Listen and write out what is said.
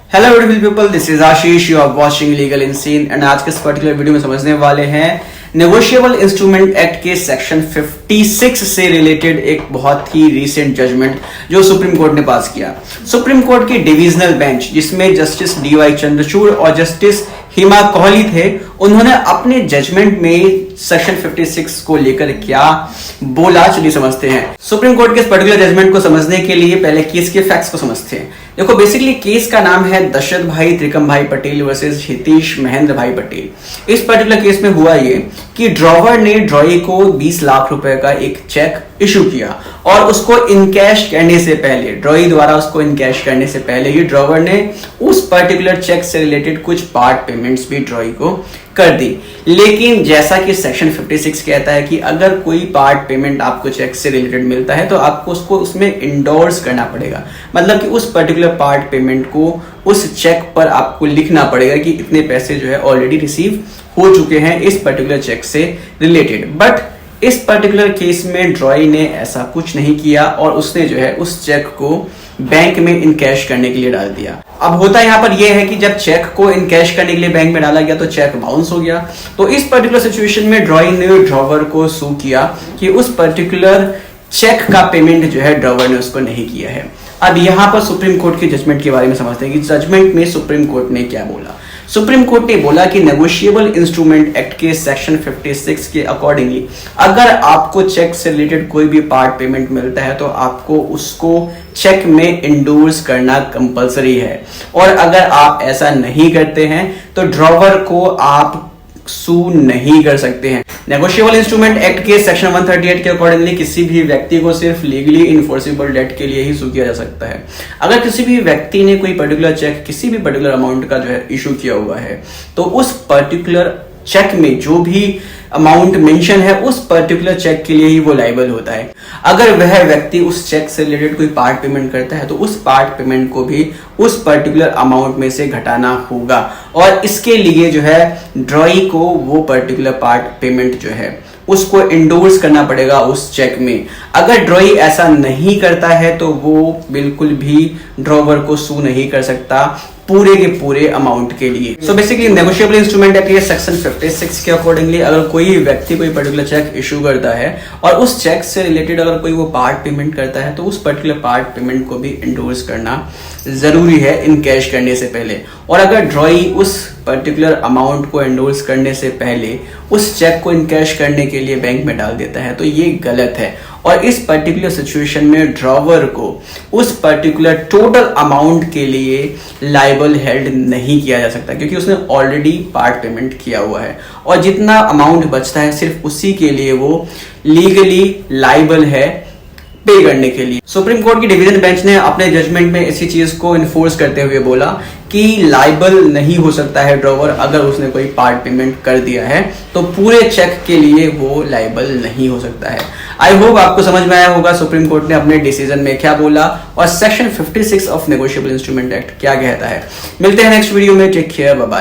Hello beautiful people, this is Ashish, you are watching legal Inseen. And आज के इस particular video में समझने वाले हैं नेगोशिएबल इंस्ट्रूमेंट एक्ट के सेक्शन 56 से रिलेटेड एक बहुत ही रीसेंट जजमेंट जो सुप्रीम कोर्ट ने पास किया। सुप्रीम कोर्ट की डिविजनल बेंच जिसमें जस्टिस डीवाई चंद्रचूड़ और जस्टिस हिमा कोहली थे, उन्होंने अपने जजमेंट में सेक्शन 56 को लेकर क्या बोला, चलिए समझते हैं। सुप्रीम कोर्ट के इस पर्टिकुलर जजमेंट को समझने के लिए पहले केस के फैक्ट्स को समझते हैं। देखो, बेसिकली केस का नाम है दशरथ भाई त्रिकम भाई पटेल वर्सेस हितेश महेंद्र भाई पटेल। इस पर्टिकुलर केस में हुआ ये कि ड्रॉवर ने ड्रॉई को 20 लाख रुपए का एक चेक इशू किया और उसको इनकैश करने से पहले, ड्रॉई द्वारा उसको इनकैश करने से पहले ही ड्रॉवर ने उस पर्टिकुलर चेक से रिलेटेड कुछ पार्ट पेमेंट्स भी ड्रॉई को कर दी। लेकिन जैसा कि सेक्शन 56 कहता है कि अगर कोई पार्ट पेमेंट आपको चेक से रिलेटेड मिलता है तो आपको उसको उसमें इंडोर्स करना पड़ेगा, मतलब कि उस पर्टिकुलर पार्ट पेमेंट को उस चेक पर आपको लिखना पड़ेगा कि इतने पैसे जो है ऑलरेडी रिसीव हो चुके हैं इस पर्टिकुलर चेक से रिलेटेड। बट इस पर्टिकुलर केस में ड्रॉई ने ऐसा कुछ नहीं किया और उसने जो है उस चेक को बैंक में इनकैश करने के लिए डाल दिया। अब होता यहाँ पर यह है कि जब चेक को इनकैश करने के लिए बैंक में डाला गया तो चेक बाउंस हो गया। तो इस पर्टिकुलर सिचुएशन में ड्रॉई ने ड्रॉवर को सू किया कि उस पर्टिकुलर चेक का पेमेंट जो है ड्रॉवर ने उसको नहीं किया है। अब यहाँ पर सुप्रीम कोर्ट के जजमेंट के बारे में समझते हैं कि जजमेंट में सुप्रीम कोर्ट ने क्या बोला। सुप्रीम कोर्ट ने बोला कि नेगोशिएबल इंस्ट्रूमेंट एक्ट के सेक्शन 56 के अकॉर्डिंगली अगर आपको चेक से रिलेटेड कोई भी पार्ट पेमेंट मिलता है तो आपको उसको चेक में इंडोर्स करना कंपलसरी है, और अगर आप ऐसा नहीं करते हैं तो ड्रॉवर को आप सू नहीं कर सकते हैं। नेगोशिएबल इंस्ट्रूमेंट एक्ट के सेक्शन 138 के अकॉर्डिंगली किसी भी व्यक्ति को सिर्फ लीगली इन्फोर्सेबल डेट के लिए ही सू किया जा सकता है। अगर किसी भी व्यक्ति ने कोई पर्टिकुलर चेक किसी भी पर्टिकुलर अमाउंट का जो है इशू किया हुआ है तो उस पर्टिकुलर चेक में जो भी अमाउंट मेंशन है उस पर्टिकुलर चेक के लिए ही वो लायबल होता है। अगर वह व्यक्ति उस चेक से रिलेटेड कोई पार्ट पेमेंट करता है तो उस पार्ट पेमेंट को भी उस पर्टिकुलर अमाउंट में से घटाना होगा, और इसके लिए जो है ड्रॉई को वो पर्टिकुलर पार्ट पेमेंट जो है उसको इंडोर्स करना पड़ेगा उस चेक में। अगर ड्रॉई ऐसा नहीं करता है तो वो बिल्कुल भी ड्रॉवर को सू नहीं कर सकता पूरे के पूरे अमाउंट के लिए। So basically negotiable instrument act के सेक्शन 56 के अकॉर्डिंगली अगर कोई व्यक्ति कोई पर्टिकुलर चेक इशू करता है और उस चेक से रिलेटेड अगर कोई वो पार्ट पेमेंट करता है तो उस पर्टिकुलर पार्ट पेमेंट को भी इंडोर्स करना जरूरी है इनकैश करने से पहले। और अगर ड्रॉई उस पर्टिकुलर अमाउंट को इंडोर्स करने से पहले उस चेक को इनकैश करने के लिए बैंक में डाल देता है तो ये गलत है, और इस पर्टिकुलर सिचुएशन में ड्रॉवर को उस पर्टिकुलर टोटल अमाउंट के लिए लायबल हेल्ड नहीं किया जा सकता, क्योंकि उसने ऑलरेडी पार्ट पेमेंट किया हुआ है और जितना अमाउंट बचता है सिर्फ उसी के लिए वो लीगली लायबल है पे करने के लिए। सुप्रीम कोर्ट की डिवीजन बेंच ने अपने जजमेंट में इसी चीज को इन्फोर्स करते हुए बोला कि लायबल नहीं हो सकता है ड्रॉवर अगर उसने कोई पार्ट पेमेंट कर दिया है तो पूरे चेक के लिए वो लायबल नहीं हो सकता है। आई होप आपको समझ में आया होगा सुप्रीम कोर्ट ने अपने डिसीजन में क्या बोला और section 56 of negotiable instrument act क्या कहता है। मिलते हैं नेक्स्ट वीडियो में, टेक केयर, बाय बाय।